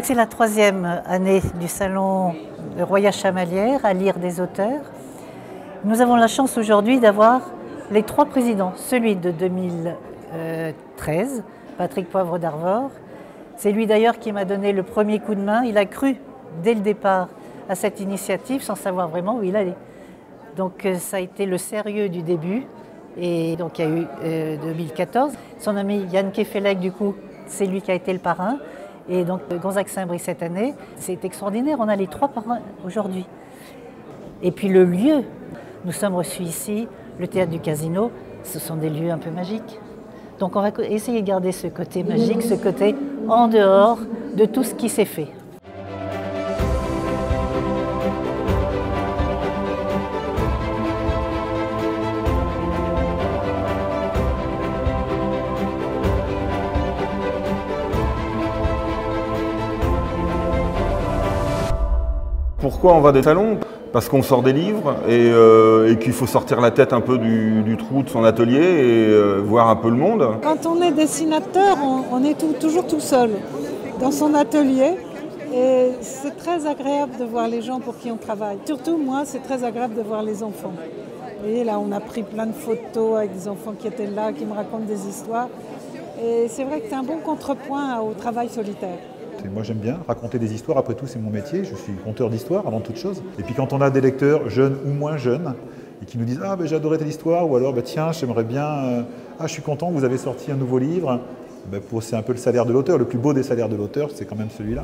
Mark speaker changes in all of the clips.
Speaker 1: que c'est la 3e année du salon Royal Chamalières à lire des auteurs. Nous avons la chance aujourd'hui d'avoir les 3 présidents. Celui de 2013, Patrick Poivre d'Arvor. C'est lui d'ailleurs qui m'a donné le premier coup de main. Il a cru dès le départ à cette initiative sans savoir vraiment où il allait. Donc ça a été le sérieux du début. Et donc il y a eu 2014. Son ami Yann Kefelec, du coup, c'est lui qui a été le parrain. Et donc Gonzague Saint-Brie cette année. C'est extraordinaire, on a les 3 parrains aujourd'hui. Et puis le lieu, nous sommes reçus ici, le théâtre du Casino, ce sont des lieux un peu magiques. Donc on va essayer de garder ce côté magique, ce côté en dehors de tout ce qui s'est fait.
Speaker 2: Pourquoi on va des salons? Parce qu'on sort des livres et qu'il faut sortir la tête un peu du trou de son atelier et voir un peu le monde.
Speaker 3: Quand on est dessinateur, on est toujours tout seul dans son atelier et c'est très agréable de voir les gens pour qui on travaille. Surtout moi, c'est très agréable de voir les enfants. Vous voyez, là on a pris plein de photos avec des enfants qui étaient là, qui me racontent des histoires. Et c'est vrai que c'est un bon contrepoint au travail solitaire.
Speaker 4: Moi j'aime bien raconter des histoires, après tout c'est mon métier, je suis conteur d'histoire avant toute chose. Et puis quand on a des lecteurs jeunes ou moins jeunes et qui nous disent « Ah ben, j'ai adoré telle histoire » ou alors « Tiens, j'aimerais bien, ah je suis content, vous avez sorti un nouveau livre », c'est un peu le salaire de l'auteur, le plus beau des salaires de l'auteur, c'est quand même celui-là.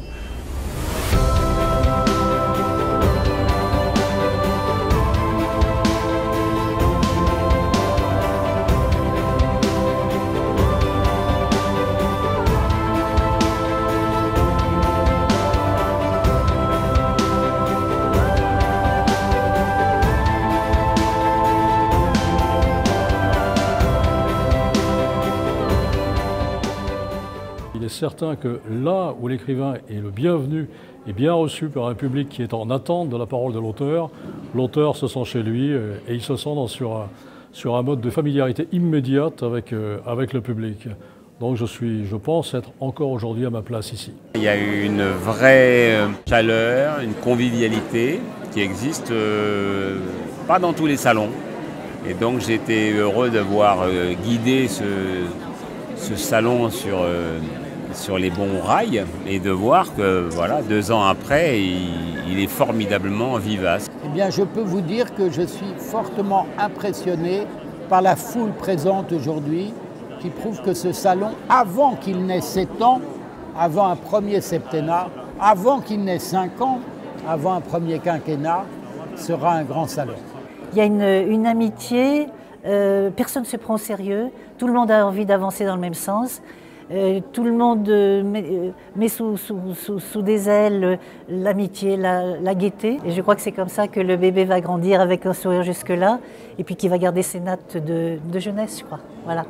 Speaker 5: Il est certain que là où l'écrivain est le bienvenu et bien reçu par un public qui est en attente de la parole de l'auteur se sent chez lui et il se sent sur un mode de familiarité immédiate avec le public. Donc je pense être encore aujourd'hui à ma place ici.
Speaker 6: Il y a une vraie chaleur, une convivialité qui existe pas dans tous les salons. Et donc j'ai été heureux d'avoir guidé ce salon sur les bons rails et de voir que voilà, 2 ans après, il est formidablement vivace.
Speaker 7: Eh bien, je peux vous dire que je suis fortement impressionné par la foule présente aujourd'hui qui prouve que ce salon, avant qu'il n'ait 7 ans, avant un premier septennat, avant qu'il n'ait 5 ans, avant un premier quinquennat, sera un grand salon.
Speaker 1: Il y a une amitié, personne ne se prend au sérieux, tout le monde a envie d'avancer dans le même sens. Tout le monde met sous des ailes l'amitié, la gaieté. Et je crois que c'est comme ça que le bébé va grandir avec un sourire jusque-là et puis qu'il va garder ses nattes de jeunesse, je crois. Voilà.